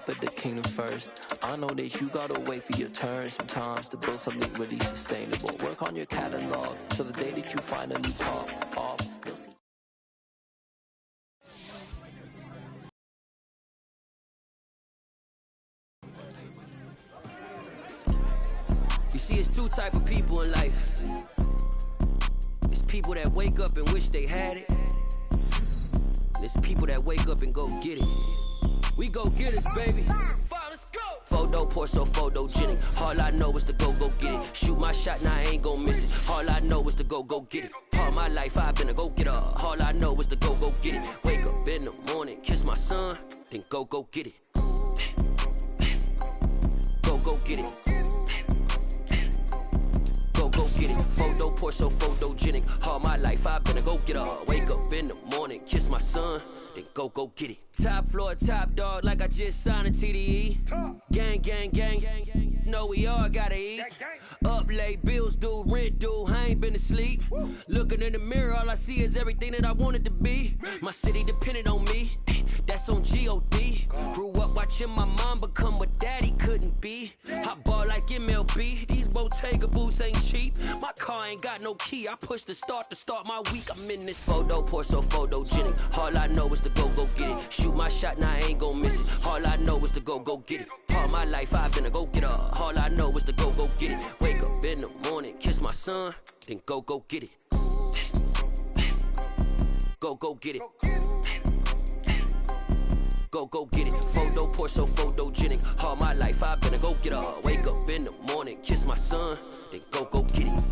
conquer the kingdom first. I know that you gotta wait for your turn sometimes to build something really sustainable. Work on your catalog, so the day that you finally pop off, you'll see. You see, it's two type of people in life. It's people that wake up and wish they had it. It's people that wake up and go get it. We go get it, baby. Let's go. Photo pour so photogenic. All I know is to go get it. Shoot my shot, now I ain't gon' miss it. All I know is to go get it. All my life I've been a go-getter. All I know is to go get it. Wake up in the morning, kiss my son, then go get it. Go get it. Go get it. Photo pour so photogenic. All my life I've been a go-getter. Wake up in the morning, kiss my son, then go get it. Top floor, top dog, like I just signed a TDE. Gang. Know we all gotta eat. Up late, bills due, rent due, I ain't been asleep. Looking in the mirror, all I see is everything that I wanted to be. My city depended on me, that's on G.O.D. Grew up watching my mom become what daddy couldn't be. I ball like MLB, these Bottega boots ain't cheap. My car ain't got no key, I push the start to start my week. I'm in this photo pour so photogenic. All I know is to go get it. Shoot my shot, now I ain't gon' miss it. All I know is to go get it. All my life I've been a go-getter. All I know is to go get it. Wake up in the morning, kiss my son, then go get it. Go get it. Go get it. Photo pour so photogenic. All my life I've been a go-getter. Wake up in the morning, kiss my son, then go get it.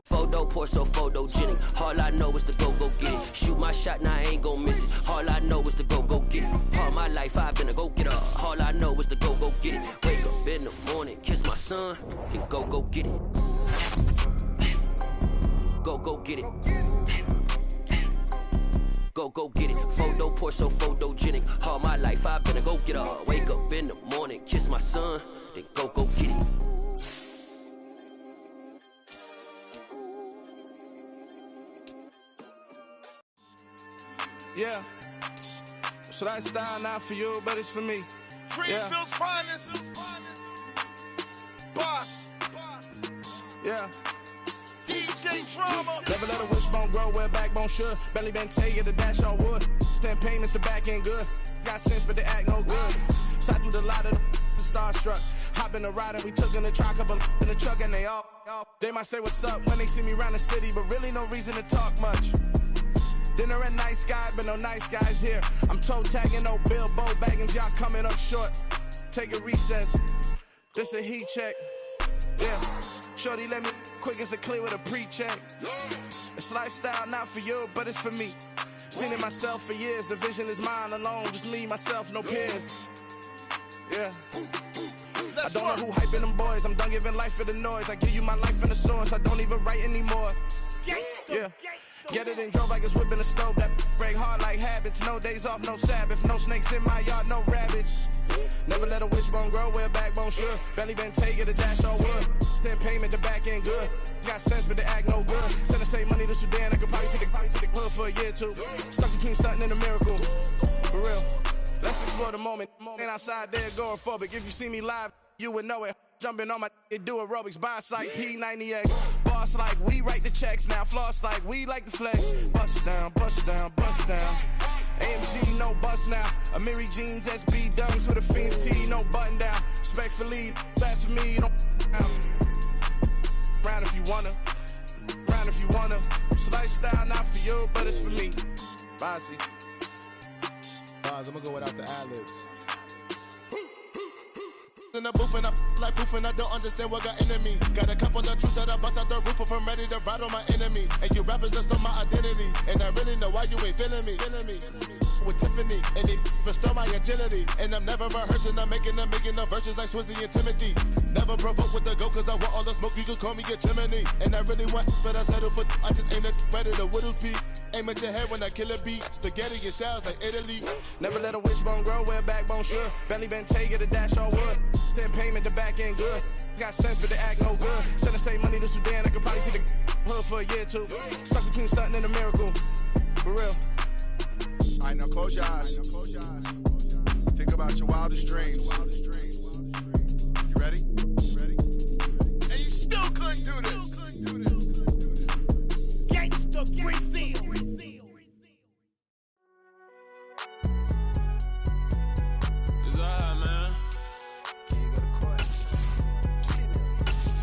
Photo pour so photogenic. All I know is to go get it. Shoot my shot, now I ain't gon' miss it. All I know is to go get it. All my life I've been a go-getter. All I know is to go get it. Wake up in the morning, kiss my son, and go get it. Go get it. Go get it. Photo pour so photogenic. All my life I've been a go-getter. Wake up in the morning, kiss my son, then go get it. Yeah, it's lifestyle not for you, but it's for me. Greenfield's finest. Boss. Yeah. DJ Drama. Never let a wishbone grow where backbone should. Belly been take the dash on wood. 10 payments, the back end good. Got sense, but they act no good. Shot through the lot of the starstruck. Hop in the ride and we took in the truck, couple in the truck, and they all. They might say what's up when they see me round the city, but really no reason to talk much. Dinner at Nice Guy, but no nice guys here. I'm toe tagging, no Bilbo Baggins, y'all coming up short. Take a recess, this a heat check. Yeah, shorty let me quick as a clear with a pre-check. It's lifestyle not for you, but it's for me. Seen it myself for years, the vision is mine alone. Just me, myself, no peers. Yeah. I don't know who hyping them boys, I'm done giving life for the noise. I give you my life in the source, I don't even write anymore. Yeah. Get it and drove like it's whipping the stove. That break hard like habits. No days off, no Sabbath. No snakes in my yard, no rabbits. Never let a wishbone grow where a backbone should. Belly been taking the dash on wood. 10 payment, the back end good. Got sense, but they act no good. Send the same money to Sudan. I could probably take the hood for a year or two. Stuck between stunting and a miracle. For real. Let's explore the moment. Ain't outside there agoraphobic. If you see me live, you would know it. Jumping on my do aerobics, boss like P90X. Boss like we write the checks now. Floss like we like the flex. Bust down, bust down, bust down. AMG, no bust now. Amiri jeans, SB dunks with a Fiends T, no button down. Respectfully, that's for me, you don't round if you wanna. Round if you wanna. It's lifestyle not for you, but it's for me. Bossy. Bars, I'm gonna go without the ad-libs. In the booth and I like proof and I don't understand what got into me. Got a couple of truths that I bust out the roof if I'm ready to ride on my enemy. And you rappers just on my identity. And I really know why you ain't feeling me. With Tiffany, and they restore my agility. And I'm never rehearsing, I'm making them verses like Swizzy and Timothy. Never provoke with the go, cause I want all the smoke, you can call me a chimney. And I really want, but I settle for, I just ain't ready to whittles pee. Aim at your head when I kill a beat. Spaghetti and shells like Italy. Never let a wishbone grow where a backbone should. Bentley Bentay, get a dash all wood. 10 payment, the back end good. Got sense, but they act no good. Send the same money to Sudan, I could probably see the hood for a year or two. Stuck between stunting and a miracle. For real. All right, now close your eyes. Think about your wildest dreams. You ready? And you still couldn't do this. Gangsta Brazil. It's alright, man.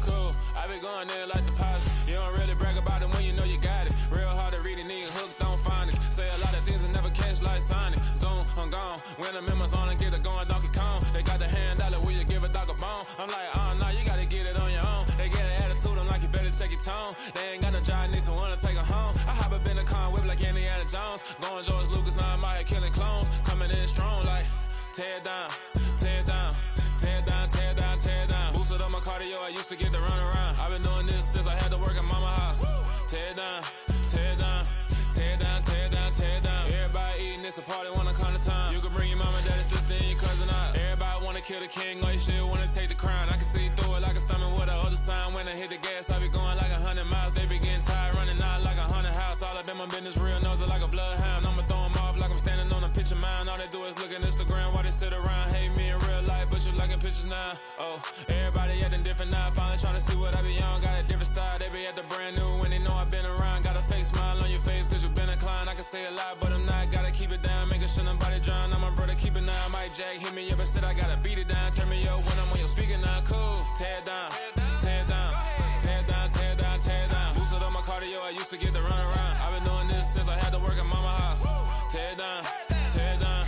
Cool. I be going there like deposit. You don't really brag about it when you know you got it. Real hard to read it, nigga hooked on phonics. Say a lot of things and never catch like Sonic. Zoom, I'm gone. When the members on and get it going, Donkey Kong. They got the hand dollar, will you give a dog a bone? I'm like, oh no, you gotta get it on your own. They get an attitude, I'm like, you better check your tone. They ain't got no job, need someone to take her home. I hop up in the car, whip like Indiana Jones. Going George Lucas, now I'm out here killing clones. Coming in strong like, tear down, tear down. Tear down, tear down, tear down. Boosted up my cardio, I used to get to run around. I've been doing this since I had to work at mama house. Tear down, tear down, tear down, tear down, tear down. Everybody eating, it's a party, wanna come to time. You can bring your mama, daddy, sister, and your cousin out. Everybody wanna kill the king, or you shit wanna take the crown. I can see through it like a stomach with a other sign. When I hit the gas, I be going like 100 miles. They be getting tired, running out like 100 house. All up in my business, real nose it like a bloodhound. I'ma throw them off like I'm standing on a picture mound. All they do is look at Instagram while they sit around. Hate me in real life, but you liking pictures now. Oh, everybody acting different now. Finally trying to see what I be on. Got a different style, they be at the brand new when they know I've been around. Got a fake smile on your face cause you been inclined. I can say a lot, but I'm not. Gotta keep it down, making sure nobody drown. I'm my brother, keep it now. Mike Jack hit me up and said I gotta beat it down. Turn me up when I'm on your speaker now. Cool, tear down, tear down, tear down, tear down, tear down. Boosted up my cardio, I used to get to run around. I've been doing this since I had to work at mama house. Tear down, tear down,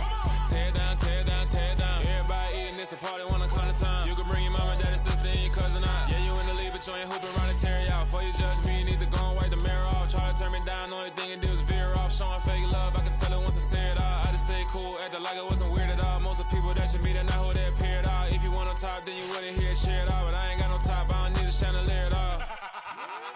tear down, tear down, tear down. Everybody eating, it's a party, wanna come to time. You can bring your mama, daddy, sister, and your cousin out. Yeah, you in the league, but you ain't hooping around the Terry out. Before you judge me, you need to go and wipe the mirror off. Try to turn me down, only thing you do is veer off. Showing fake love, I can tell it once I say it all. I just stay cool, acting like it wasn't weird at all. Most of the people that you meet are not who they appear at all. If you want on top, then you wouldn't hear it cheer at all. But I ain't got no top, I don't need a chandelier at all.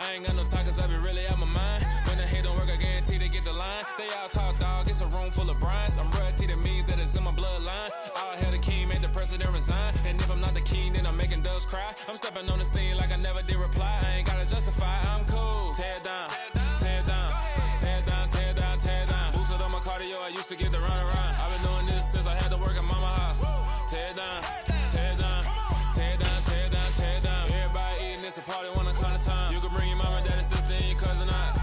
I ain't got no time cause I be really out my mind. When the hate don't work, I guarantee they get the line. They all talk dog, it's a room full of brines. I'm royalty, that means that it's in my bloodline. All hell the king, made the president resign. And if I'm not the king, then I'm making doves cry. I'm stepping on the scene like I never did reply. I ain't gotta justify, I'm cool. Tear down, tear down, tear down, tear down, tear down. Boosted up my cardio, I used to get to run around. I've been doing this since I had to work at mama house. Tear down, tear down, tear down, tear down, tear down. Everybody eating, it's a party, wanna come to time. You can bring your mama, daddy, sister, and your cousin out.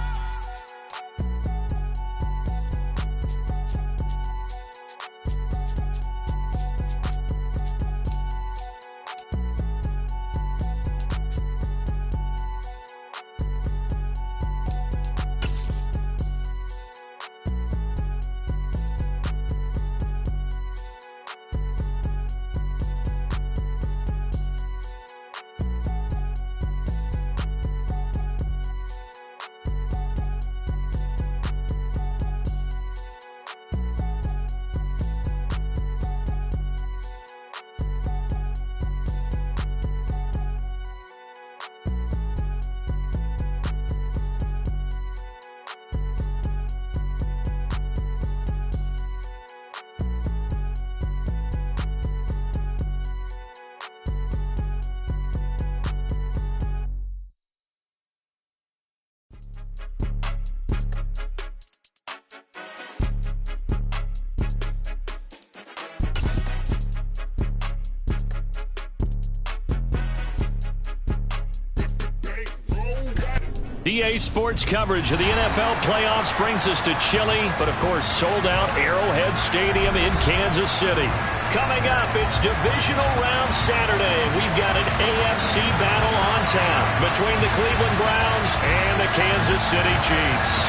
EA Sports coverage of the NFL playoffs brings us to chilly, but of course sold-out Arrowhead Stadium in Kansas City. Coming up, it's Divisional Round Saturday. We've got an AFC battle on tap between the Cleveland Browns and the Kansas City Chiefs.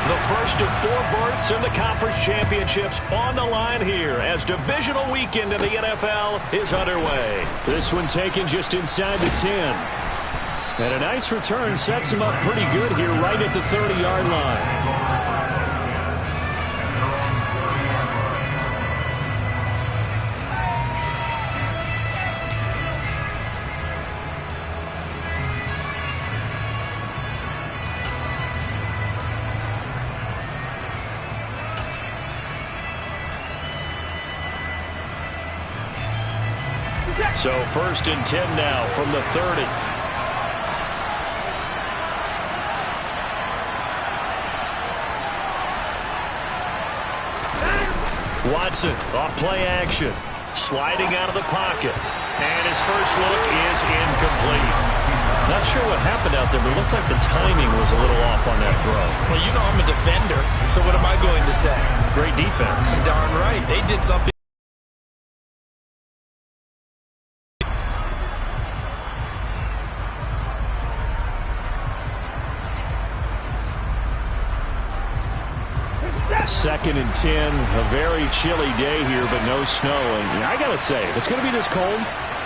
The first of 4 berths in the conference championships on the line here as divisional weekend in the NFL is underway. This one taken just inside the 10. And a nice return sets him up pretty good here right at the 30-yard line. So 1st and 10 now from the 30. Watson off play action. Sliding out of the pocket. And his first look is incomplete. Not sure what happened out there, but it looked like the timing was a little off on that throw. Well, you know I'm a defender, so what am I going to say? Great defense. Darn right. They did something. Second and 10, a very chilly day here, but no snow. And I got to say, if it's going to be this cold,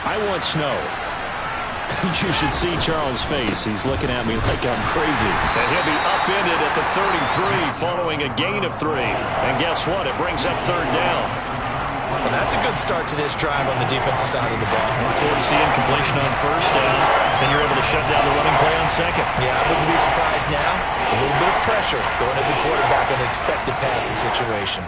I want snow. You should see Charles' face. He's looking at me like I'm crazy. And he'll be upended at the 33 following a gain of 3. And guess what? It brings up 3rd down. Well, that's a good start to this drive on the defensive side of the ball. Forcing completion on 1st down. Then you're able to shut down the running play on 2nd. Yeah, I wouldn't be surprised now. A little bit of pressure going at the quarterback in an expected passing situation.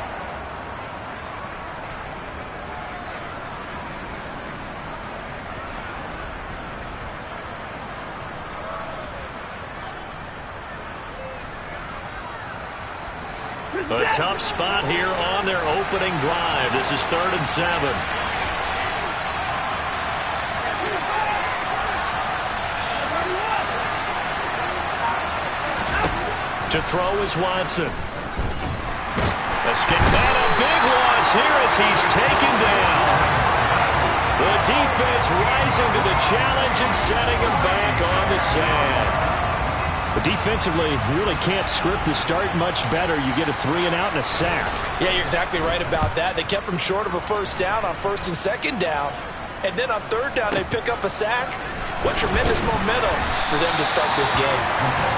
A tough spot here on their opening drive. This is 3rd and 7. To throw is Watson. A big loss here as he's taken down. The defense rising to the challenge and setting him back on the sand. But defensively, you really can't script the start much better. You get a 3-and-out and a sack. Yeah, you're exactly right about that. They kept him short of a 1st down on 1st and 2nd down. And then on 3rd down, they pick up a sack. What tremendous momentum for them to start this game.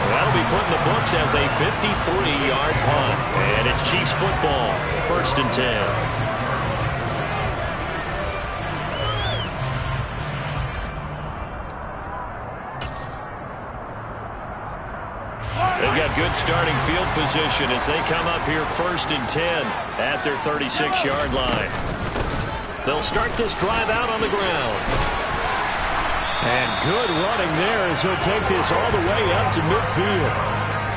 That'll be put in the books as a 53-yard punt. And it's Chiefs football, 1st and 10. They've got good starting field position as they come up here 1st and 10 at their 36-yard line. They'll start this drive out on the ground. And good running there as he'll take this all the way up to midfield.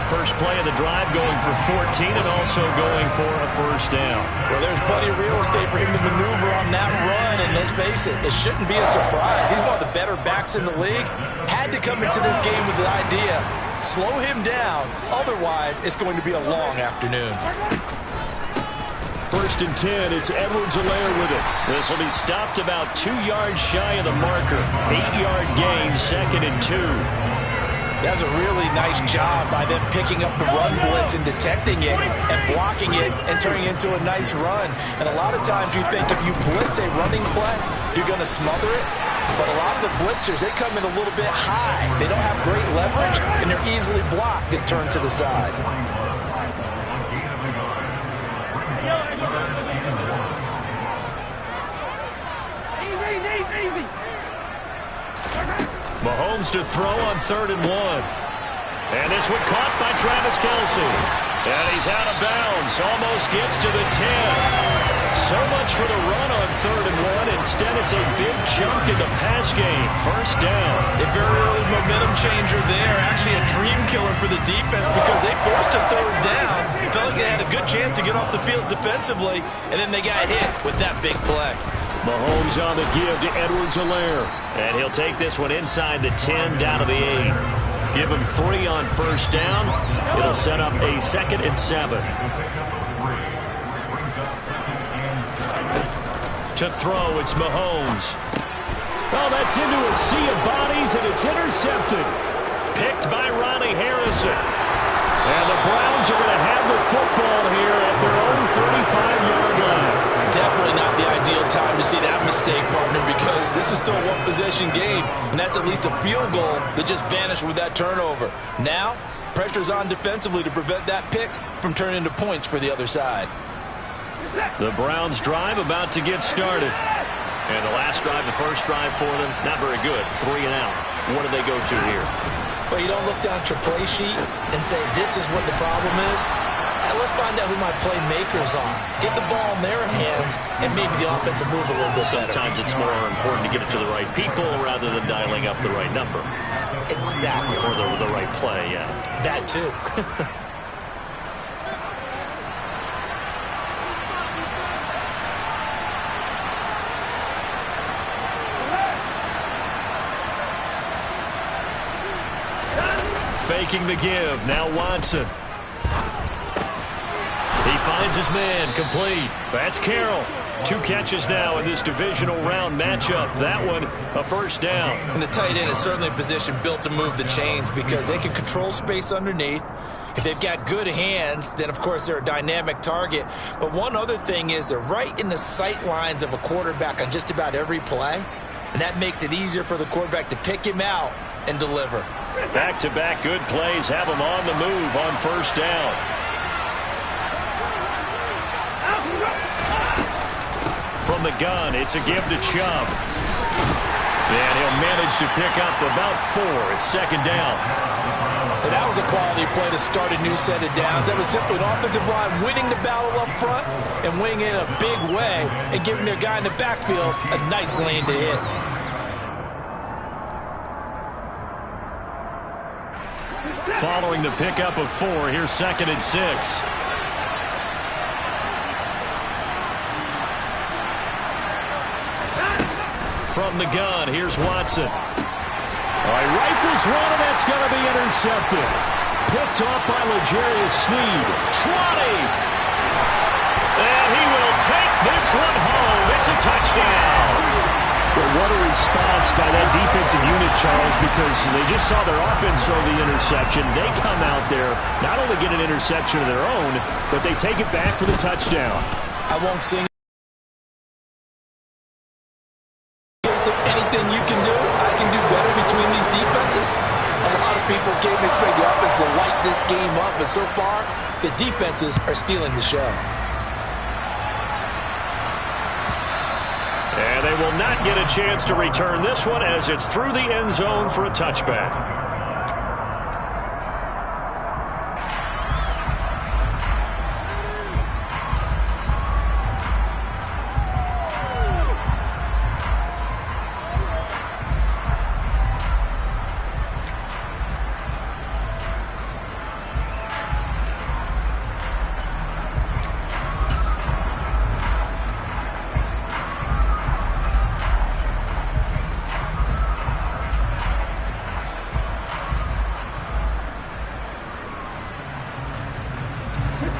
First play of the drive going for 14 and also going for a 1st down. Well, there's plenty of real estate for him to maneuver on that run, and let's face it, it shouldn't be a surprise. He's one of the better backs in the league. Had to come into this game with the idea, slow him down, otherwise it's going to be a long afternoon. 1st and 10, it's Edwards-Helaire with it. This will be stopped about 2 yards shy of the marker. 8-yard gain, 2nd and 2. That's a really nice job by them picking up the run blitz and detecting it and blocking it and turning it into a nice run. And a lot of times you think if you blitz a running play, you're going to smother it. But a lot of the blitzers, they come in a little bit high. They don't have great leverage, and they're easily blocked and turned to the side. Mahomes to throw on 3rd and 1. And this one caught by Travis Kelce. And he's out of bounds. Almost gets to the 10. So much for the run on 3rd and 1. Instead, it's a big chunk in the pass game. 1st down. A very early momentum changer there. Actually a dream killer for the defense because they forced a 3rd down. Felt like they had a good chance to get off the field defensively. And then they got hit with that big play. Mahomes on the give to Edwards-Helaire. And he'll take this one inside the 10 down to the 8. Give him 3 on 1st down. It'll set up a 2nd and 7. To throw, it's Mahomes. Oh, that's into a sea of bodies, and it's intercepted. Picked by Ronnie Harrison. And the Browns are going to have the football here at their own 35-yard line. Definitely not the ideal time to see that mistake, partner, because this is still a one-possession game, and that's at least a field goal that just vanished with that turnover. Now, pressure's on defensively to prevent that pick from turning into points for the other side. The Browns drive about to get started. And the last drive, the first drive for them, not very good. 3 and out. What do they go to here? Well, you don't look down at your play sheet and say, this is what the problem is. let's find out who my playmakers are. Get the ball in their hands, and maybe the offense will move a little bit better. Sometimes it's more important to get it to the right people rather than dialing up the right number. Exactly. Or the right play, yeah. That too. Faking the give. Now Watson. He finds his man. Complete. That's Carroll. 2 catches now in this divisional round matchup. That one, a first down. And the tight end is certainly a position built to move the chains because they can control space underneath. If they've got good hands, then, of course, they're a dynamic target. But one other thing is they're right in the sight lines of a quarterback on just about every play. And that makes it easier for the quarterback to pick him out and deliver. Back-to-back good plays have him on the move on first down. From the gun, it's a give to Chubb. And he'll manage to pick up about 4 at second down. And that was a quality play to start a new set of downs. That was simply an offensive line winning the battle up front and winning in a big way and giving their guy in the backfield a nice lane to hit. Following the pickup of 4, here's 2nd and 6. From the gun, here's Watson. All right, rifles one, and that's going to be intercepted. Picked off by L'Jarius Sneed. 20. And he will take this one home. It's a touchdown. But what a response by that defensive unit, Charles, because they just saw their offense throw the interception. They come out there, not only get an interception of their own, but they take it back for the touchdown. I won't sing. Anything you can do, I can do better between these defenses. A lot of people can't expect the offense to light this game up, but so far, the defenses are stealing the show. And they will not get a chance to return this one as it's through the end zone for a touchback.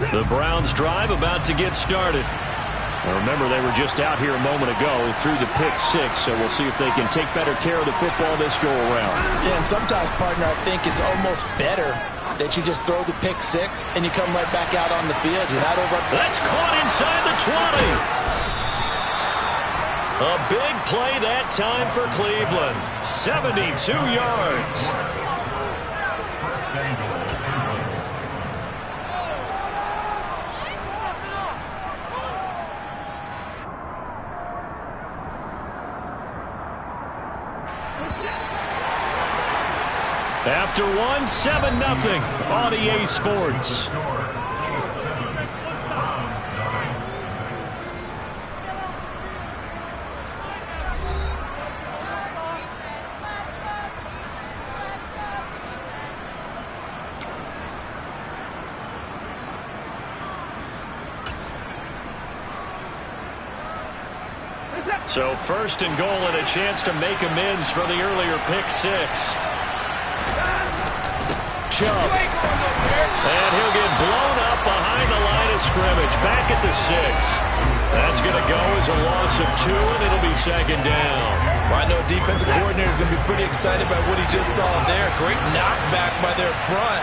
The Browns drive about to get started. Now remember, they were just out here a moment ago through the pick 6, so we'll see if they can take better care of the football this go-around. Yeah, and sometimes, partner, I think it's almost better that you just throw the pick 6 and you come right back out on the field. You're not over. That's caught inside the 20. A big play that time for Cleveland. 72 yards. After 1, 7-0 on EA Sports. So 1st and goal and a chance to make amends for the earlier pick 6. Chubb. And he'll get blown up behind the line of scrimmage. Back at the 6. That's going to go as a loss of 2, and it'll be 2nd down. Well, I know defensive coordinator is going to be pretty excited about what he just saw there. Great knockback by their front.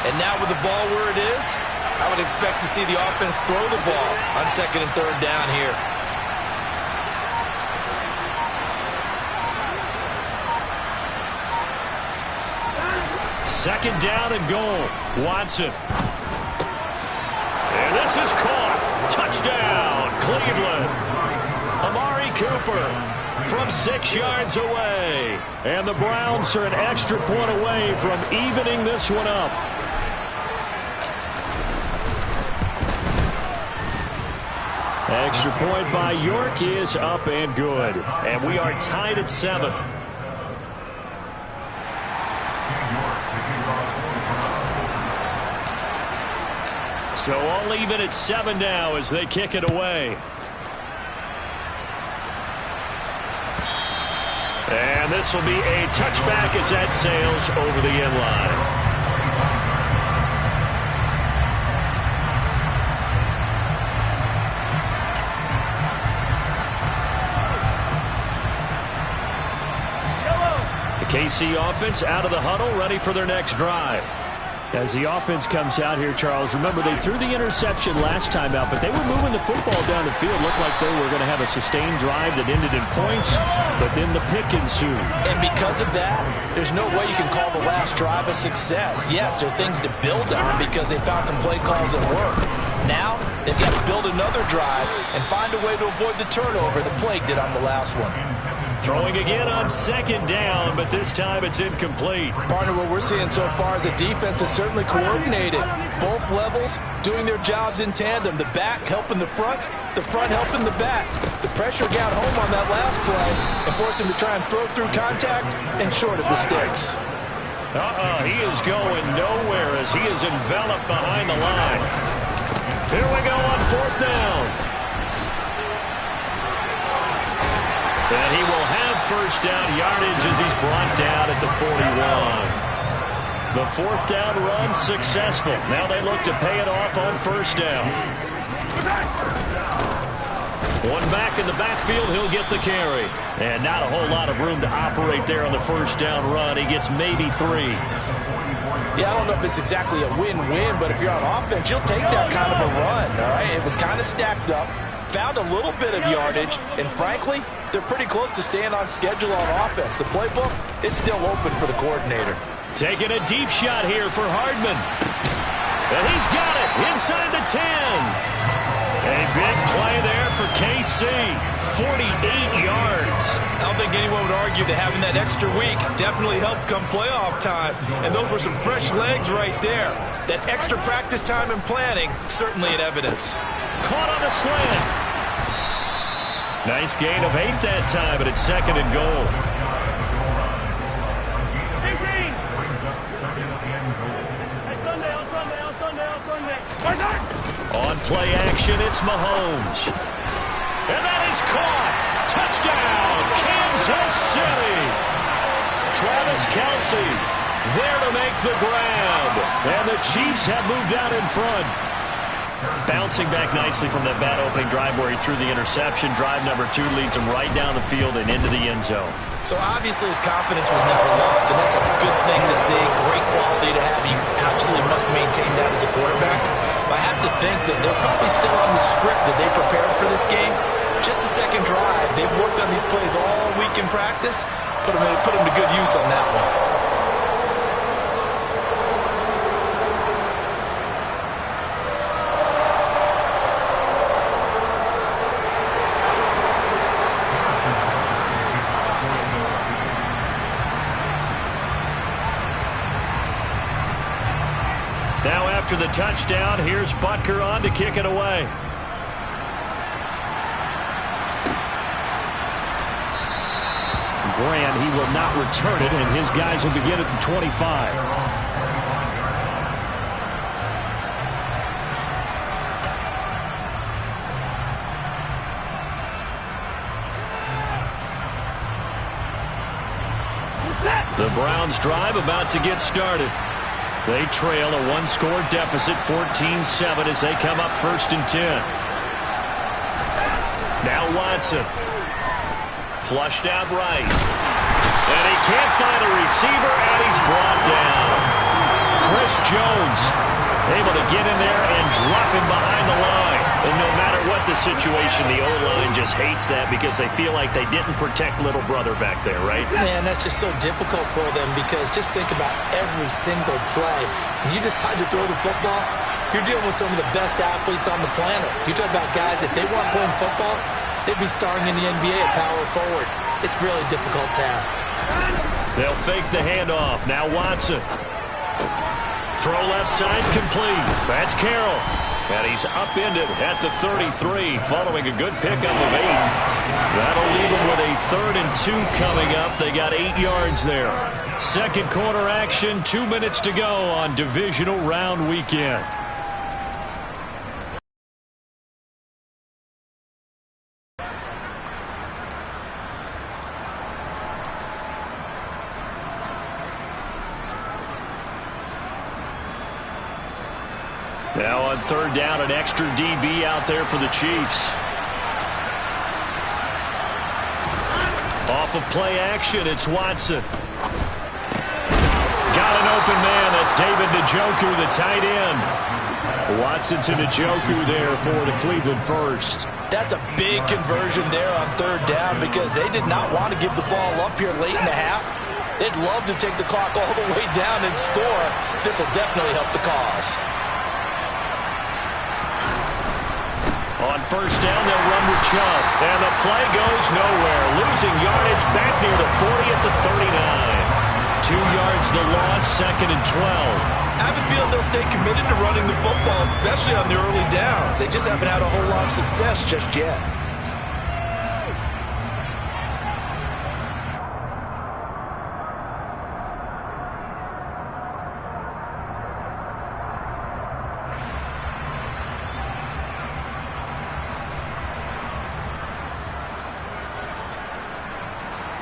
And now with the ball where it is, I would expect to see the offense throw the ball on 2nd and 3rd down here. Second down and goal. Watson. And this is caught. Touchdown, Cleveland. Amari Cooper from 6 yards away. And the Browns are an extra point away from evening this one up. Extra point by York is up and good. And we are tied at 7. So all even at 7 now as they kick it away. And this will be a touchback as that sails over the end line. KC offense out of the huddle, ready for their next drive. As the offense comes out here, Charles, remember they threw the interception last time out, but they were moving the football down the field. Looked like they were going to have a sustained drive that ended in points, but then the pick ensued. And because of that, there's no way you can call the last drive a success. Yes, there are things to build on because they found some play calls that work. Now, they've got to build another drive and find a way to avoid the turnover that plagued it on the last one. Throwing again on 2nd down, but this time it's incomplete. Partner, what we're seeing so far is the defense is certainly coordinated. Both levels doing their jobs in tandem. The back helping the front helping the back. The pressure got home on that last play and forced him to try and throw through contact and short of the sticks. He is going nowhere as he is enveloped behind the line. Here we go on 4th down. And he will have first down yardage as he's brought down at the 41. The 4th down run successful. Now they look to pay it off on 1st down. One back in the backfield, he'll get the carry. And not a whole lot of room to operate there on the 1st down run. He gets maybe 3. Yeah, I don't know if it's exactly a win-win, but if you're on offense, you'll take that kind of a run, all right? It was kind of stacked up. Found a little bit of yardage, and frankly, they're pretty close to staying on schedule on offense. The playbook is still open for the coordinator. Taking a deep shot here for Hardman. And he's got it inside the 10. A big play there for KC. 48 yards. I don't think anyone would argue that having that extra week definitely helps come playoff time. And those were some fresh legs right there. That extra practice time and planning, certainly in evidence. Caught on the slant. Nice gain of 8 that time, but it's 2nd and goal. On play action, it's Mahomes. And that is caught. Touchdown, Kansas City. Travis Kelce there to make the grab. And the Chiefs have moved out in front. Bouncing back nicely from that bad opening drive where he threw the interception. Drive number 2 leads him right down the field and into the end zone. So obviously his confidence was never lost, and that's a good thing to see. Great quality to have. You absolutely must maintain that as a quarterback. But I have to think that they're probably still on the script that they prepared for this game. Just the 2nd drive. They've worked on these plays all week in practice. Put them to good use on that one. Now after the touchdown, here's Butker on to kick it away. Grant, he will not return it, and his guys will begin at the 25. The Browns drive about to get started. They trail a 1-score deficit, 14-7, as they come up 1st and 10. Now Watson. Flushed out right. And he can't find a receiver, and he's brought down. Chris Jones able to get in there and drop him behind the line. And no matter what the situation, the O-line just hates that because they feel like they didn't protect little brother back there, right? Man, that's just so difficult for them because just think about every single play. When you decide to throw the football, you're dealing with some of the best athletes on the planet. You talk about guys, if they weren't playing football, they'd be starring in the NBA at power forward. It's a really difficult task. They'll fake the handoff. Now Watson. Throw left side complete. That's Carroll. And he's upended at the 33 following a good pick on the bait. That'll leave him with a 3rd and 2 coming up. They got 8 yards there. Second quarter action, 2 minutes to go on divisional round weekend. Now on 3rd down, an extra DB out there for the Chiefs. Off of play action, it's Watson. Got an open man. That's David Njoku, the tight end. Watson to Njoku there for the Cleveland first. That's a big conversion there on 3rd down because they did not want to give the ball up here late in the half. They'd love to take the clock all the way down and score. This will definitely help the cause. On 1st down, they'll run with Chubb. And the play goes nowhere. Losing yardage back near the 40 at the 39. 2 yards the loss, 2nd and 12. I have a feeling they'll stay committed to running the football, especially on the early downs. They just haven't had a whole lot of success just yet.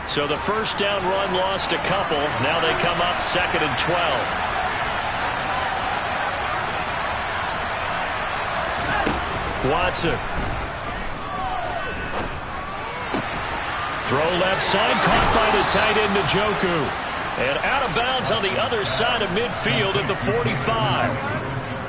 So the 1st down run lost a couple. Now they come up 2nd and 12. Watson. Throw left side, caught by the tight end Njoku. And out of bounds on the other side of midfield at the 45.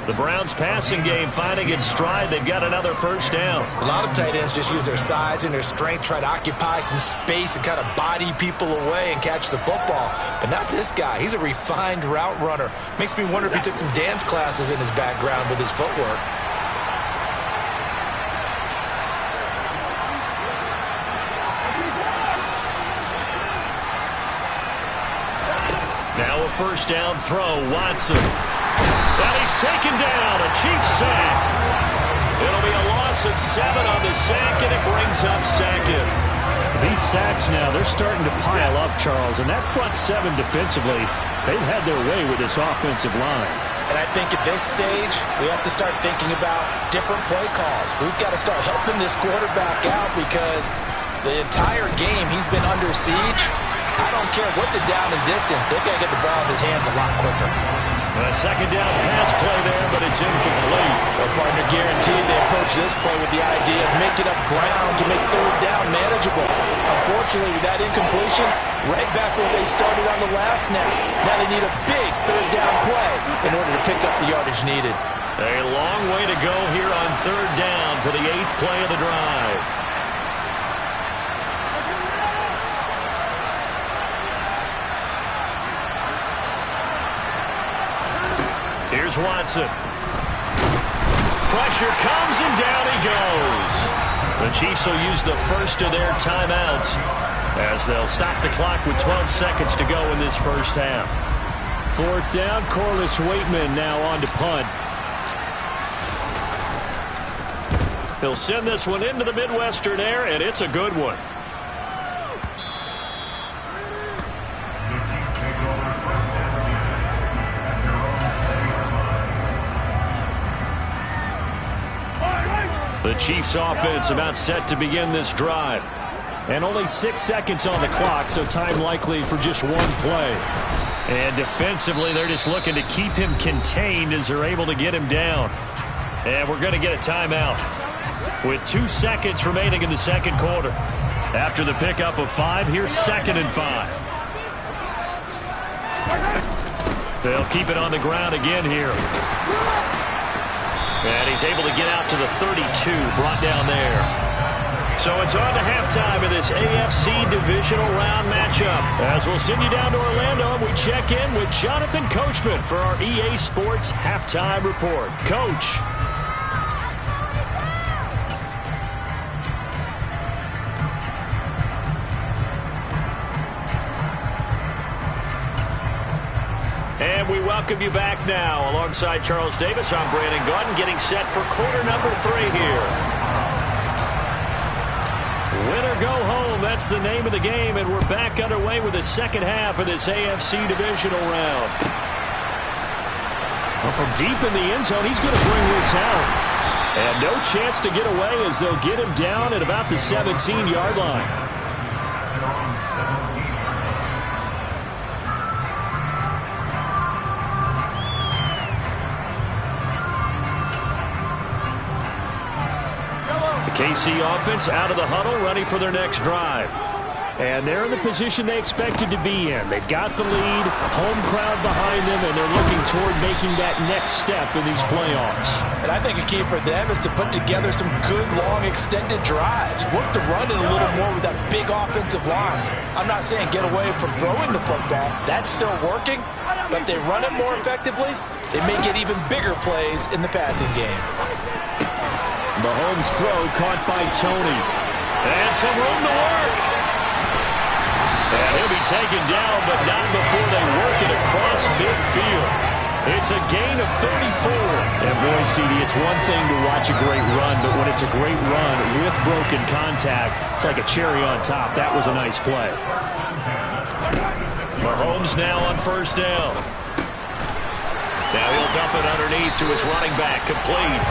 The Browns passing game finding its stride. They've got another 1st down. A lot of tight ends just use their size and their strength, try to occupy some space and kind of body people away and catch the football. But not this guy. He's a refined route runner. Makes me wonder if he took some dance classes in his background with his footwork. Now a 1st down throw, Watson. And he's taken down, a Chiefs sack. It'll be a loss of 7 on the sack, and it brings up 2nd. These sacks now, they're starting to pile up, Charles, and that front 7 defensively, they've had their way with this offensive line. And I think at this stage, we have to start thinking about different play calls. We've got to start helping this quarterback out because the entire game he's been under siege. I don't care what the down and distance, they've got to get the ball in his hands a lot quicker. A 2nd down pass play there, but it's incomplete. Well, partner, guaranteed they approach this play with the idea of making up ground to make 3rd down manageable. Unfortunately, with that incompletion, right back where they started on the last snap. Now they need a big 3rd down play in order to pick up the yardage needed. A long way to go here on 3rd down for the 8th play of the drive. Here's Watson. Pressure comes and down he goes. The Chiefs will use the first of their timeouts as they'll stop the clock with 12 seconds to go in this 1st half. 4th down, Corliss Waitman now on to punt. He'll send this one into the Midwestern air, and it's a good one. The Chiefs offense about set to begin this drive. And only 6 seconds on the clock, so time likely for just one play. And defensively, they're just looking to keep him contained as they're able to get him down. And we're going to get a timeout with 2 seconds remaining in the 2nd quarter. After the pickup of 5, here's 2nd and 5. They'll keep it on the ground again here. And he's able to get out to the 32, brought down there. So it's on to halftime of this AFC divisional round matchup. As we'll send you down to Orlando, we check in with Jonathan Coachman for our EA Sports Halftime Report. Coach. And We welcome you back now. Alongside Charles Davis, I'm Brandon Gaudin, getting set for quarter number 3 here. Win or go home, that's the name of the game, and we're back underway with the second half of this AFC divisional round. Well, from deep in the end zone, he's going to bring this out. And no chance to get away as they'll get him down at about the 17-yard line. The KC offense out of the huddle, ready for their next drive. And they're in the position they expected to be in. They've got the lead, home crowd behind them, and they're looking toward making that next step in these playoffs. And I think a key for them is to put together some good, long, extended drives. Work the run in a little more with that big offensive line. I'm not saying get away from throwing the football. That's still working. But if they run it more effectively, they may get even bigger plays in the passing game. Mahomes' throw caught by Tony. And some room to work. And he'll be taken down, but not before they work it across midfield. It's a gain of 34. And boy, CD, it's one thing to watch a great run, but when it's a great run with broken contact, it's like a cherry on top. That was a nice play. Mahomes now on first down. Now he'll dump it underneath to his running back, complete.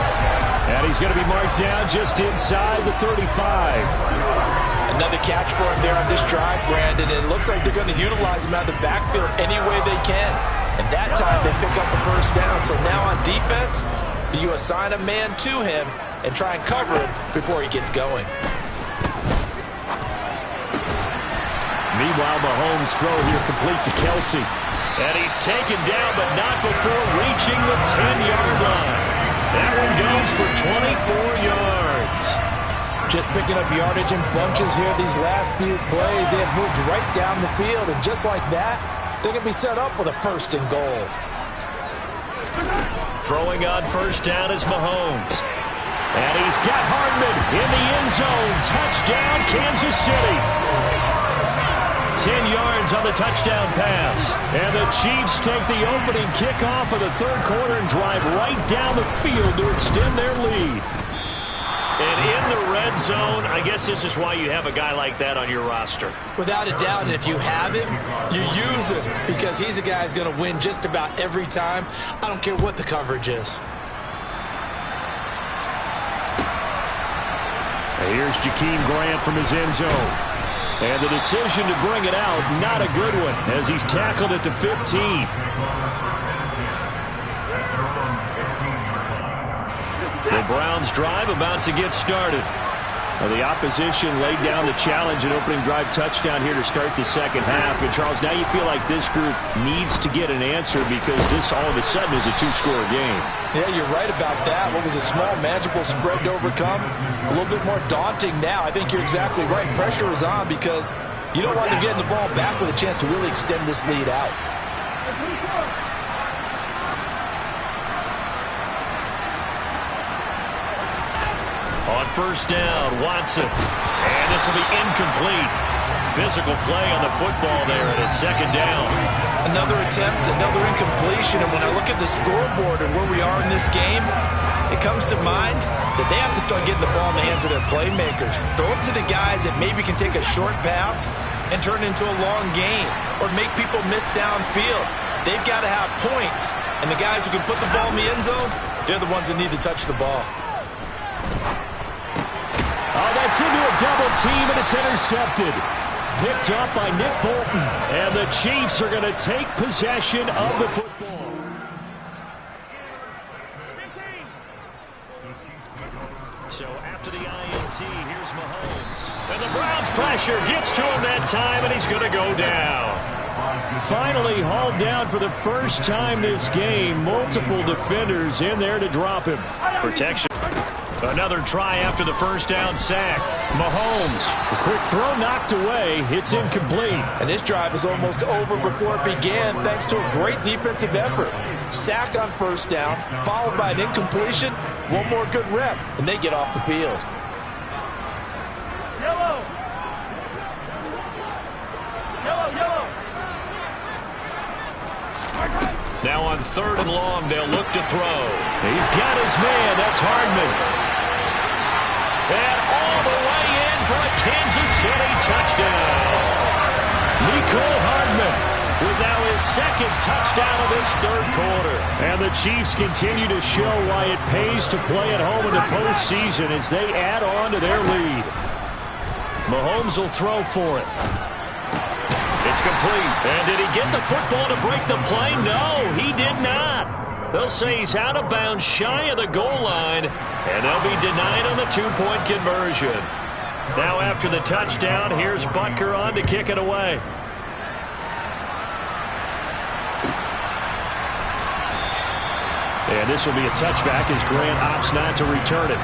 And he's going to be marked down just inside the 35. Another catch for him there on this drive, Brandon. And it looks like they're going to utilize him out of the backfield any way they can. And that time they pick up the first down. So now on defense, do you assign a man to him and try and cover him before he gets going? Meanwhile, Mahomes' throw here complete to Kelsey. And he's taken down, but not before reaching the 10-yard line. That one goes for 24 yards. Just picking up yardage in bunches here these last few plays. They have moved right down the field, and just like that, they're going to be set up with a first and goal. Throwing on first down is Mahomes. And he's got Hardman in the end zone. Touchdown, Kansas City. 10 yards on the touchdown pass. And the Chiefs take the opening kickoff of the third quarter and drive right down the field to extend their lead. And in the red zone, I guess this is why you have a guy like that on your roster. Without a doubt, and if you have him, you use him because he's a guy who's going to win just about every time. I don't care what the coverage is. And here's Jakeem Grant from his end zone. And the decision to bring it out, not a good one, as he's tackled at the 15. The Browns drive about to get started. Well, the opposition laid down the challenge and opening drive touchdown here to start the second half. And, Charles, now you feel like this group needs to get an answer because this all of a sudden is a two-score game. Yeah, you're right about that. What was a small, manageable spread to overcome, a little bit more daunting now. I think you're exactly right. Pressure is on because you don't want them getting the ball back with a chance to really extend this lead out. On first down, Watson. And this will be incomplete. Physical play on the football there, and it's second down. Another attempt, another incompletion. And when I look at the scoreboard and where we are in this game, it comes to mind that they have to start getting the ball in the hands of their playmakers. Throw it to the guys that maybe can take a short pass and turn it into a long gain or make people miss downfield. They've got to have points. And the guys who can put the ball in the end zone, they're the ones that need to touch the ball. Oh, that's into a double team, and it's intercepted. Picked up by Nick Bolton. And the Chiefs are going to take possession of the football. So after the INT, here's Mahomes. And the Browns pressure gets to him that time, and he's going to go down. Finally hauled down for the first time this game. Multiple defenders in there to drop him. Protection. Another try after the first down sack. Mahomes, a quick throw knocked away. It's incomplete. And this drive is almost over before it began thanks to a great defensive effort. Sack on first down, followed by an incompletion. One more good rep, and they get off the field. Yellow. Yellow, yellow. Now on 3rd and long, they'll look to throw. He's got his man. That's Hardman. And all the way in for a Kansas City touchdown. Mecole Hardman with now his 2nd touchdown of this 3rd quarter. And the Chiefs continue to show why it pays to play at home in the postseason as they add on to their lead. Mahomes will throw for it. It's complete. And did he get the football to break the play? No, he did not. They'll say he's out of bounds shy of the goal line, and they'll be denied on the 2-point conversion. Now after the touchdown, here's Butker on to kick it away. And this will be a touchback as Grant opts not to return it.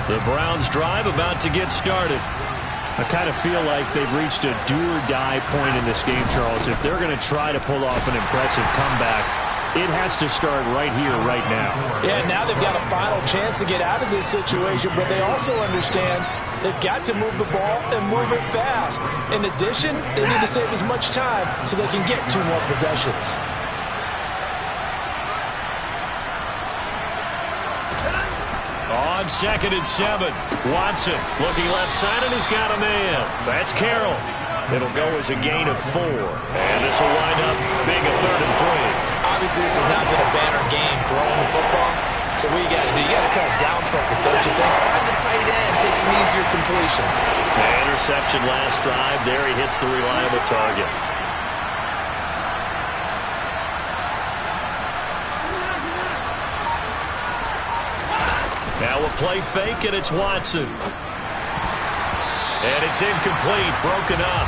The Browns drive about to get started. I kind of feel like they've reached a do-or-die point in this game, Charles. If they're going to try to pull off an impressive comeback, it has to start right here, right now. Yeah, now they've got a final chance to get out of this situation, but they also understand they've got to move the ball and move it fast. In addition, they need to save as much time so they can get 2 more possessions. On 2nd and 7, Watson looking left side and has got a man. That's Carroll. It'll go as a gain of 4. And this will wind up being a 3rd and 3. Obviously, this has not been a banner game throwing the football. So what you got to do, you got to kind of down focus, don't you think? Find the tight end, take some easier completions. The interception last drive. There he hits the reliable target. Now a play fake, and it's Watson. And it's incomplete, broken up.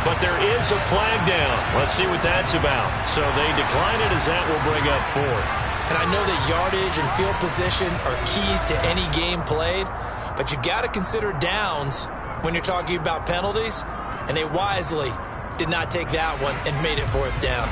But there is a flag down. Let's see what that's about. So they decline it as that will bring up 4th. And I know that yardage and field position are keys to any game played, but you've got to consider downs when you're talking about penalties, and they wisely did not take that one and made it 4th down.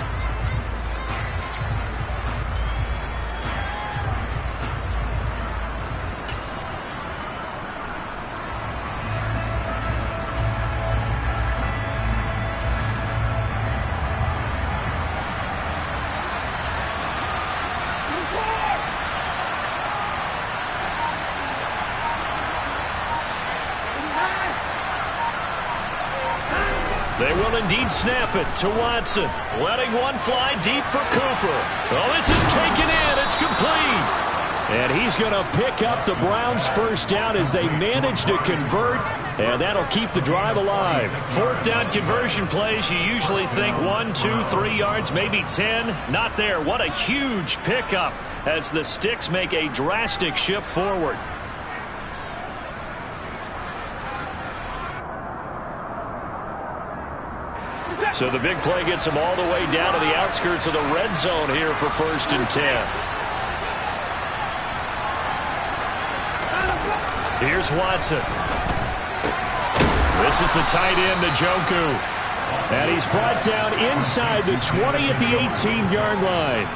They will indeed snap it to Watson. Letting one fly deep for Cooper. Oh, this is taken in. It's complete. And he's going to pick up the Browns' 1st down as they manage to convert. And that'll keep the drive alive. 4th down conversion plays, you usually think 1, 2, 3 yards, maybe 10. Not there. What a huge pickup as the Sticks make a drastic shift forward. So the big play gets them all the way down to the outskirts of the red zone here for 1st and 10. Here's Watson. This is the tight end, Njoku. And he's brought down inside the 20 at the 18-yard line.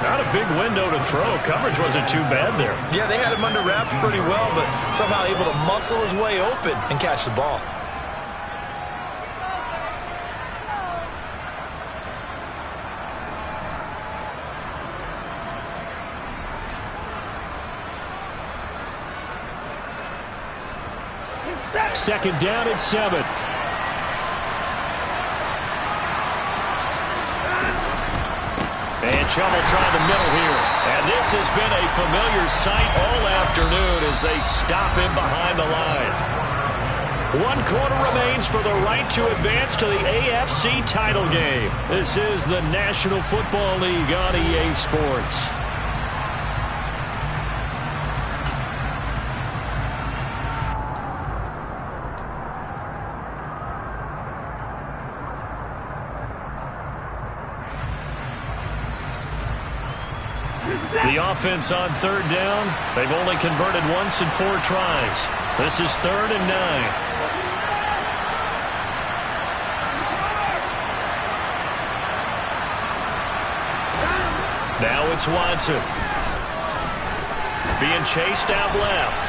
Not a big window to throw. Coverage wasn't too bad there. Yeah, they had him under wraps pretty well, but somehow able to muscle his way open and catch the ball. Second down at 7. And trouble trying the middle here. And this has been a familiar sight all afternoon as they stop him behind the line. 1 quarter remains for the right to advance to the AFC title game. This is the National Football League on EA Sports. The offense on 3rd down, they've only converted once in 4 tries. This is 3rd and 9. Now it's Watson. Being chased out left.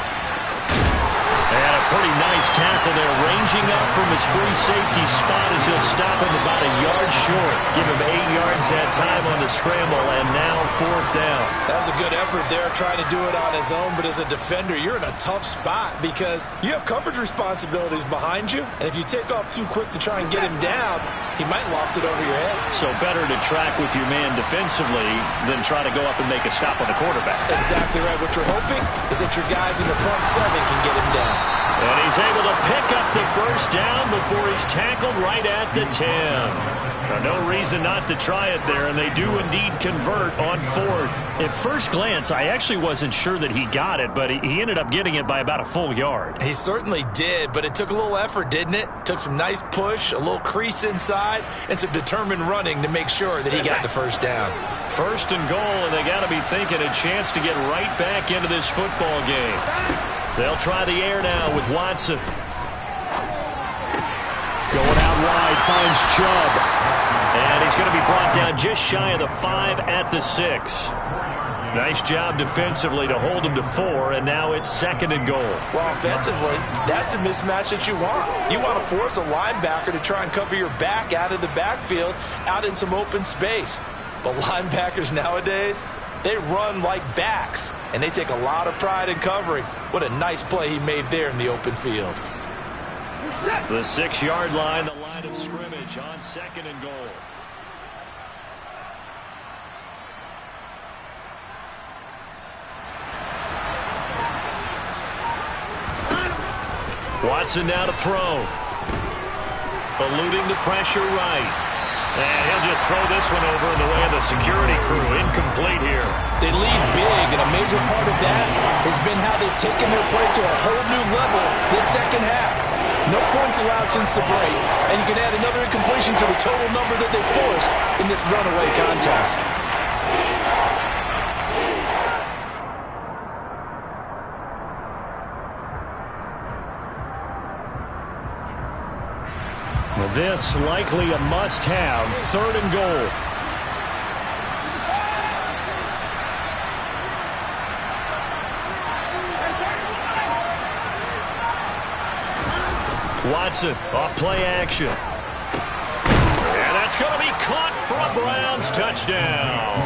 And a pretty nice tackle there, ranging up from his free safety spot as he'll stop him about a yard short. Give him 8 yards that time on the scramble, and now 4th down. That was a good effort there, trying to do it on his own, but as a defender, you're in a tough spot because you have coverage responsibilities behind you, and if you take off too quick to try and get him down, he might loft it over your head. So better to track with your man defensively than try to go up and make a stop on the quarterback. Exactly right. What you're hoping is that your guys in the front 7 can get him down. And he's able to pick up the 1st down before he's tackled right at the 10. Now, no reason not to try it there, and they do indeed convert on 4th. At first glance, I actually wasn't sure that he got it, but he ended up getting it by about a full yard. He certainly did, but it took a little effort, didn't it? Took some nice push, a little crease inside, and some determined running to make sure that he got the 1st down. 1st and goal, and they got to be thinking a chance to get right back into this football game. They'll try the air now with Watson. Going out wide, finds Chubb. And he's going to be brought down just shy of the 5 at the 6. Nice job defensively to hold him to 4, and now it's 2nd and goal. Well, offensively, that's the mismatch that you want. You want to force a linebacker to try and cover your back out of the backfield, out in some open space. But linebackers nowadays, they run like backs, and they take a lot of pride in covering. What a nice play he made there in the open field. The 6-yard line, the line of scrimmage on 2nd and goal. Watson now to throw. Eluding the pressure right. And he'll just throw this one over in the way of the security crew. Incomplete here. They lead big, and a major part of that has been how they've taken their play to a whole new level this second half. No points allowed since the break, and you can add another incompletion to the total number that they forced in this runaway contest. This likely a must-have, 3rd and goal. Watson off play action. And that's going to be caught for a Browns touchdown.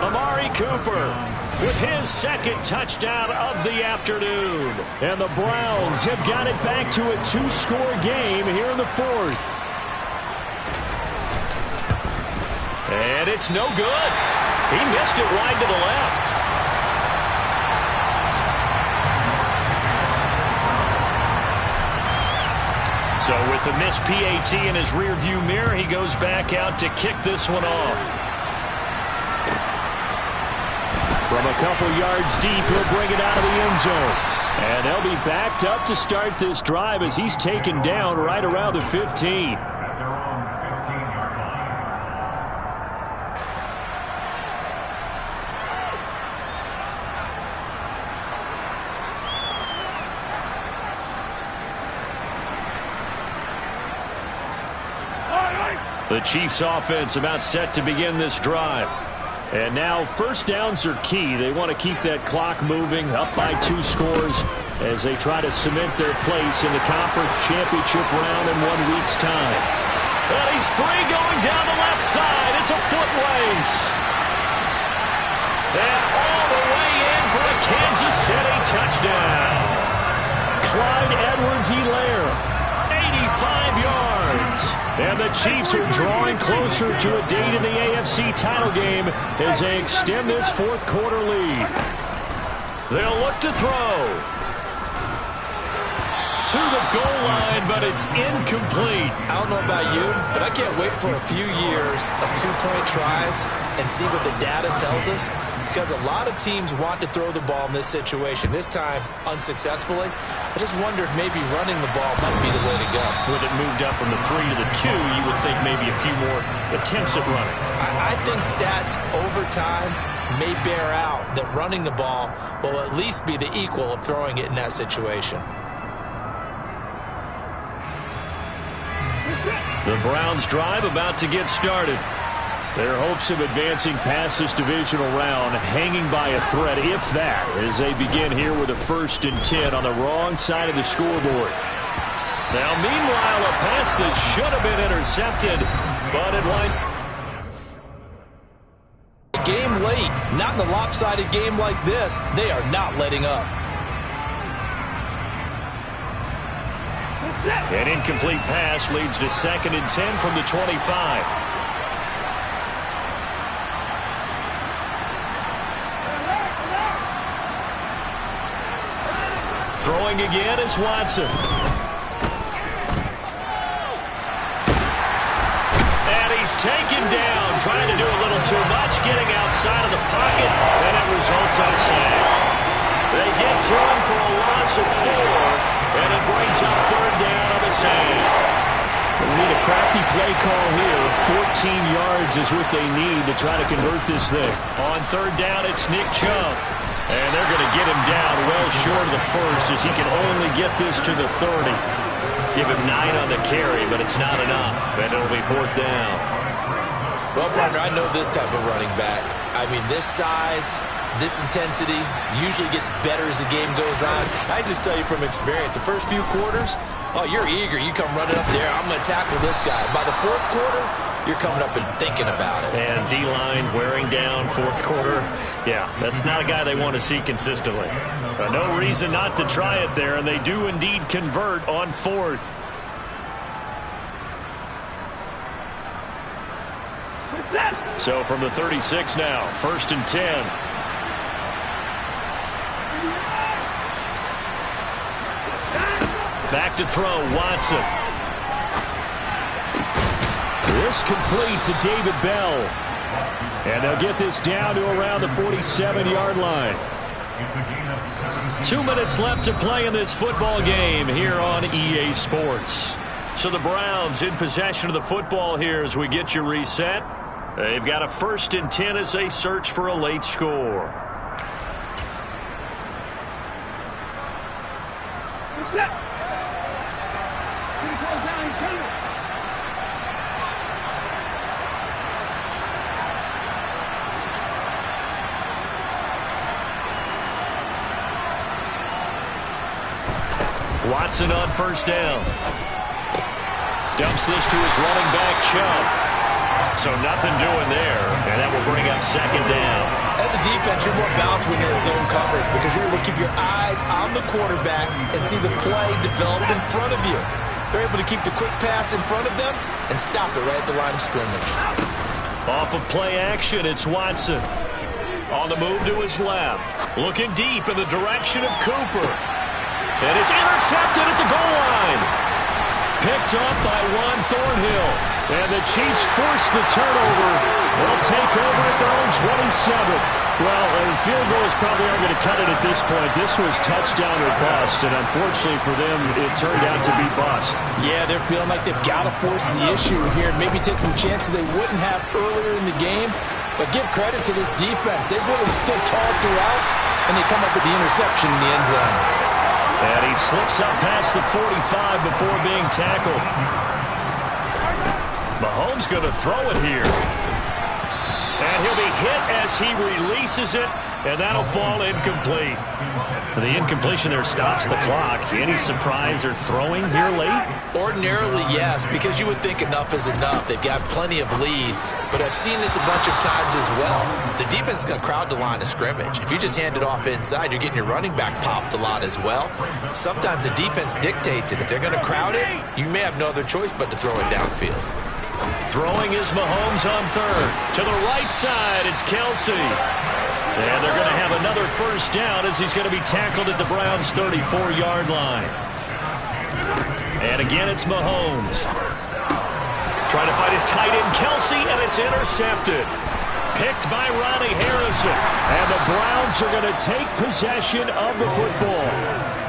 Amari Cooper with his 2nd touchdown of the afternoon. And the Browns have got it back to a 2-score game here in the 4th. And it's no good. He missed it right to the left. So with the missed PAT in his rearview mirror, he goes back out to kick this one off. From a couple yards deep, he'll bring it out of the end zone. And they'll be backed up to start this drive as he's taken down right around the 15. The Chiefs offense about set to begin this drive. And now 1st downs are key. They want to keep that clock moving, up by 2 scores as they try to cement their place in the conference championship round in 1 week's time. And he's free going down the left side. It's a foot race. And all the way in for a Kansas City touchdown. Clyde Edwards-Helaire, 85 yards. And the Chiefs are drawing closer to a date in the AFC title game as they extend this 4th quarter lead. They'll look to throw. To the goal line, but it's incomplete. I don't know about you, but I can't wait for a few years of 2-point tries and see what the data tells us, because a lot of teams want to throw the ball in this situation. This time, unsuccessfully. I just wonder if maybe running the ball might be the way to go. With it moved up from the 3 to the 2, you would think maybe a few more attempts at running. I think stats over time may bear out that running the ball will at least be the equal of throwing it in that situation. The Browns drive about to get started. Their hopes of advancing past this divisional round hanging by a thread, if that, as they begin here with a 1st and 10 on the wrong side of the scoreboard. Now, meanwhile, a pass that should have been intercepted, but it went. Game late, not in a lopsided game like this. They are not letting up. An incomplete pass leads to 2nd and 10 from the 25. Throwing again is Watson. And he's taken down, trying to do a little too much, getting outside of the pocket, and it results in a sack. They get to him for a loss of 4, and it brings up 3rd down on the sack. We need a crafty play call here. 14 yards is what they need to try to convert this thing. On 3rd down, it's Nick Chubb. And they're going to get him down well short of the 1st as he can only get this to the 30. Give him 9 on the carry, but it's not enough, and it'll be 4th down. Well, partner, I know this type of running back. I mean, this size, this intensity usually gets better as the game goes on. I just tell you from experience, the first few quarters, oh, you're eager. You come running up there, I'm going to tackle this guy. By the 4th quarter, you're coming up and thinking about it. And D-line wearing down 4th quarter. Yeah, that's not a guy they want to see consistently. But no reason not to try it there, and they do indeed convert on 4th. So from the 36 now, 1st and 10. Back to throw, Watson. This complete to David Bell. And they'll get this down to around the 47-yard line. 2 minutes left to play in this football game here on EA Sports. So the Browns in possession of the football here as we get you reset. They've got a 1st and 10 as they search for a late score. Watson on 1st down. Dumps this to his running back, Chubb. So nothing doing there, and that will bring up 2nd down. As a defense, you're more balanced when you're in zone coverage because you're able to keep your eyes on the quarterback and see the play develop in front of you. They're able to keep the quick pass in front of them and stop it right at the line of scrimmage. Off of play action, it's Watson. On the move to his left. Looking deep in the direction of Cooper. And it's intercepted at the goal line. Picked up by Juan Thornhill. And the Chiefs force the turnover. They'll take over at their own 27. Well, field goals probably aren't going to cut it at this point. This was touchdown or bust, and unfortunately for them, it turned out to be bust. Yeah, they're feeling like they've got to force the issue here and maybe take some chances they wouldn't have earlier in the game. But give credit to this defense. They've really stood tall throughout, and they come up with the interception in the end zone. And he slips up past the 45 before being tackled. Mahomes going to throw it here. And he'll be hit as he releases it, and that'll fall incomplete. The incompletion there stops the clock. Any surprise they're throwing here late? Ordinarily, yes, because you would think enough is enough. They've got plenty of lead, but I've seen this a bunch of times as well. The defense is going to crowd the line of scrimmage. If you just hand it off inside, you're getting your running back popped a lot as well. Sometimes the defense dictates it. If they're going to crowd it, you may have no other choice but to throw it downfield. Throwing is Mahomes on 3rd. To the right side, it's Kelsey. And they're going to have another 1st down as he's going to be tackled at the Browns' 34-yard line. And again, it's Mahomes. Trying to find his tight end, Kelsey, and it's intercepted. Picked by Ronnie Harrison. And the Browns are going to take possession of the football.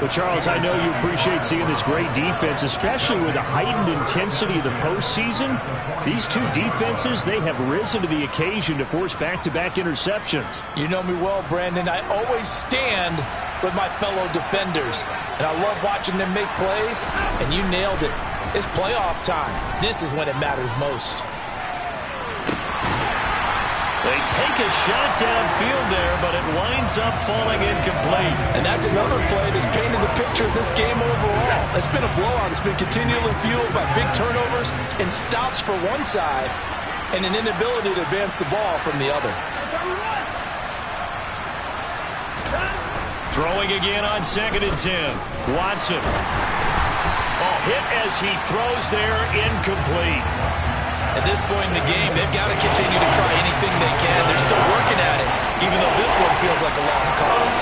But, Charles, I know you appreciate seeing this great defense, especially with the heightened intensity of the postseason. These two defenses, they have risen to the occasion to force back-to-back interceptions. You know me well, Brandon. I always stand with my fellow defenders. And I love watching them make plays, and you nailed it. It's playoff time. This is when it matters most. They take a shot downfield there, but it winds up falling incomplete. And that's another play that's painted the picture of this game overall. It's been a blowout. It's been continually fueled by big turnovers and stops for one side and an inability to advance the ball from the other. Throwing again on 2nd and 10. Watson. Hit as he throws there, incomplete. At this point in the game, they've got to continue to try anything they can. They're still working at it, even though this one feels like a lost cause.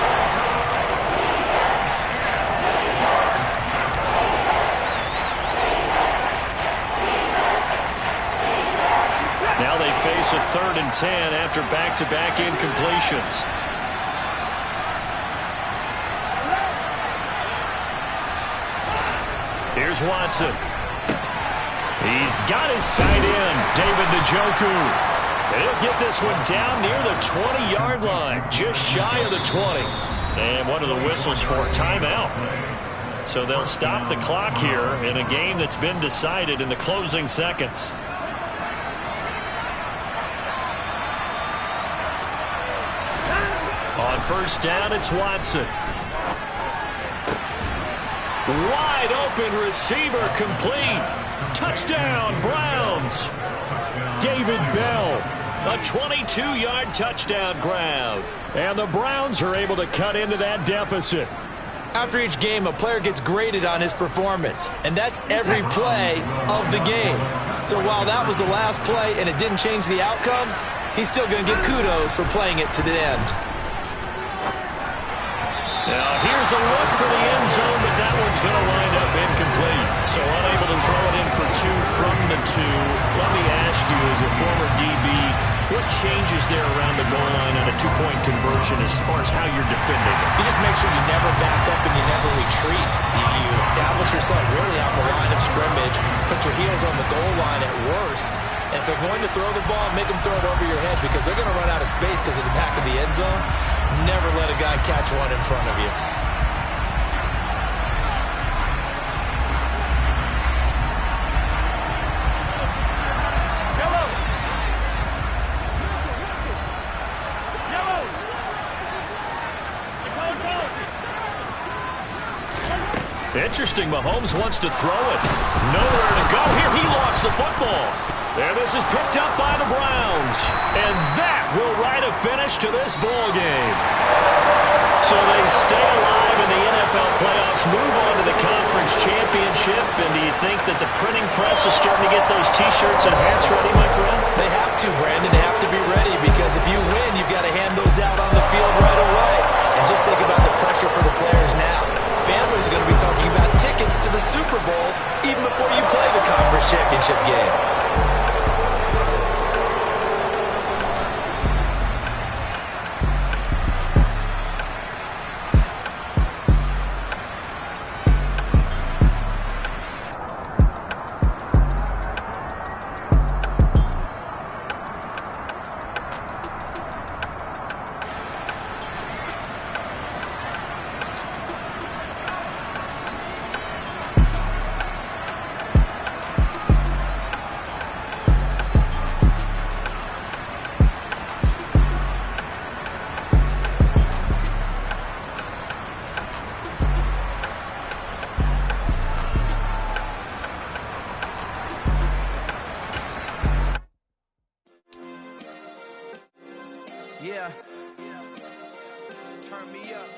Now they face a 3rd and 10 after back-to-back incompletions. Here's Watson. He's got his tight end, David Njoku. He'll get this one down near the 20-yard line, just shy of the 20. And one of the whistles for timeout. So they'll stop the clock here in a game that's been decided in the closing seconds. On 1st down, it's Watson. Wide open receiver, complete. Touchdown, Browns. David Bell, a 22-yard touchdown grab. And the Browns are able to cut into that deficit. After each game, a player gets graded on his performance, and that's every play of the game. So while that was the last play and it didn't change the outcome, he's still going to get kudos for playing it to the end. Now here's a look for the end zone, but that one's going to wind up incomplete. So unable to throw it in for 2 from the 2. Let me ask you, as a former DB, what changes there around the goal line on a 2-point conversion as far as how you're defending it? You just make sure you never back up and you never retreat. You establish yourself really on the line of scrimmage, put your heels on the goal line at worst. And if they're going to throw the ball, make them throw it over your head because they're going to run out of space because of the back of the end zone. Never let a guy catch one in front of you. Interesting, Mahomes wants to throw it. Nowhere to go here. He lost the football. And this is picked up by the Browns. And that will write a finish to this ball game. So they stay alive in the NFL playoffs, move on to the conference championship. And do you think that the printing press is starting to get those T-shirts and hats ready, my friend? They have to, Brandon. They have to be ready because if you win, you've got to hand those out on the field right away. And just think about the pressure for the players now. Families are going to be talking about tickets to the Super Bowl even before you play the conference championship game.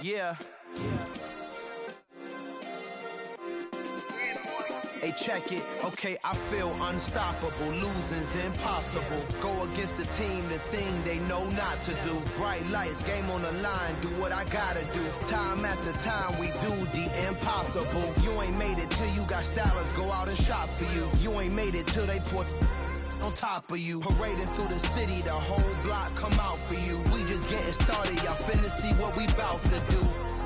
Yeah. Hey, check it. Okay, I feel unstoppable. Losing's impossible. Go against the team, the thing they know not to do. Bright lights, game on the line. Do what I gotta do. Time after time, we do the impossible. You ain't made it till you got stylers go out and shop for you. You ain't made it till they put on top of you. Parading through the city, the whole block come out for you. We just getting started, y'all finna see what we bout to do.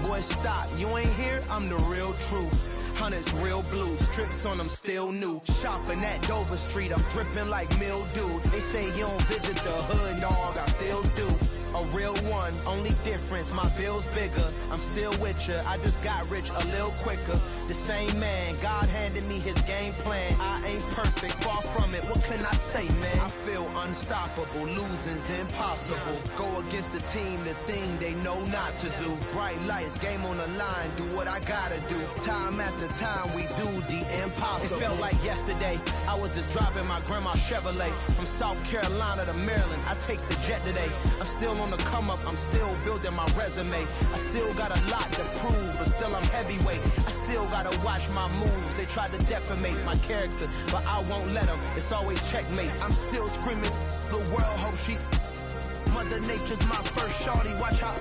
Boy, stop, you ain't here, I'm the real truth. Hunters, real blues, strips on them still new. Shopping at Dover Street, I'm dripping like mildew. They say you don't visit the hood, dog, I still do. A real one, only difference, my bill's bigger. I'm still with ya, I just got rich a little quicker. The same man, God handed me his game plan. I ain't perfect, far from it, what can I say, man? I feel unstoppable, losing's impossible. Go against the team, the thing they know not to do. Bright lights, game on the line, do what I gotta do. Time after time, we do the impossible. It felt like yesterday, I was just driving my grandma's Chevrolet from South Carolina to Maryland. I take the jet today. I'm still on the come up, I'm still building my resume. I still got a lot to prove, but still I'm heavyweight. I still gotta watch my moves. They tried to defamate my character, but I won't let them. It's always checkmate. I'm still screaming, the world hope she. Mother Nature's my first shorty. Watch how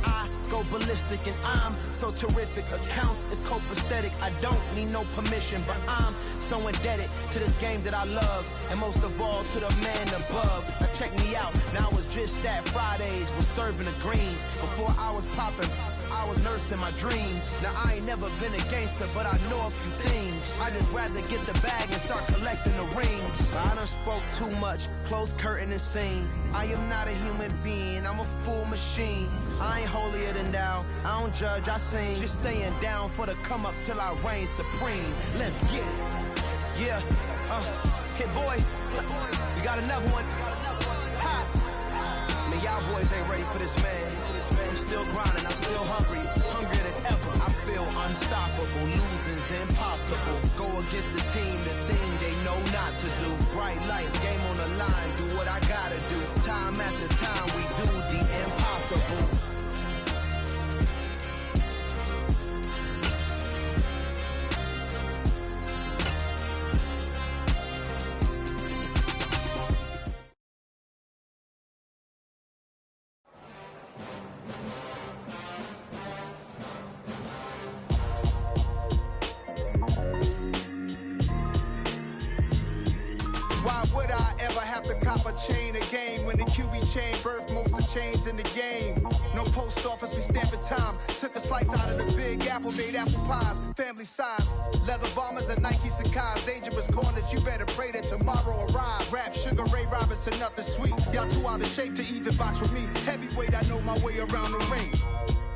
I go ballistic, and I'm so terrific. Accounts is copacetic. I don't need no permission, but I'm so indebted to this game that I love, and most of all to the man above. Now check me out. Now it's just that Fridays was serving the greens. Before I was popping, I was nursing my dreams. Now I ain't never been a gangster, but I know a few things. I just rather get the bag and start collecting the rings. I done spoke too much, close curtain and scene. I am not a human being, I'm a full machine. I ain't holier than thou, I don't judge, I sing. Just staying down for the come up till I reign supreme. Let's get it. Yeah, Hit boy, we got another one. Ha. Man, y'all boys ain't ready for this, man. I'm still grinding, I'm still hungry, hungrier than ever. I feel unstoppable, losing's impossible. Go against the team, the thing they know not to do. Bright lights, game on the line, do what I gotta do. Time after time, we do the impossible. Chain a game when the QB chain birthed most of chains in the game. No post office, we stamping time. Took a slice out of the big apple, made apple pies, family size. Leather bombers and Nike Sacai's. Dangerous corners, you better pray that tomorrow arrives. Rap, Sugar Ray Robinson, nothing sweet. Y'all too out of shape to even box with me. Heavyweight, I know my way around the ring.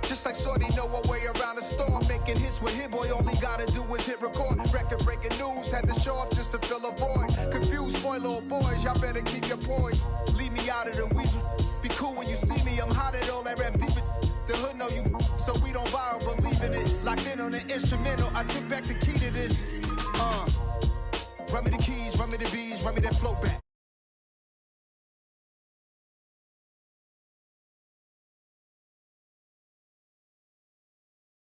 Just like Shorty know her way around the storm. Making hits with Hit Boy, all he gotta do is hit record. Record breaking news, had to show up just to fill a void. Confused, spoiled little boys, y'all better keep your poise. Leave me out of the weasel. Be cool when you see me, I'm hot at all that rap deep. The hood know you, so we don't borrow, believe in it. Locked in on the instrumental, I took back the key to this. Run me the keys, run me the bees, run me that flow back.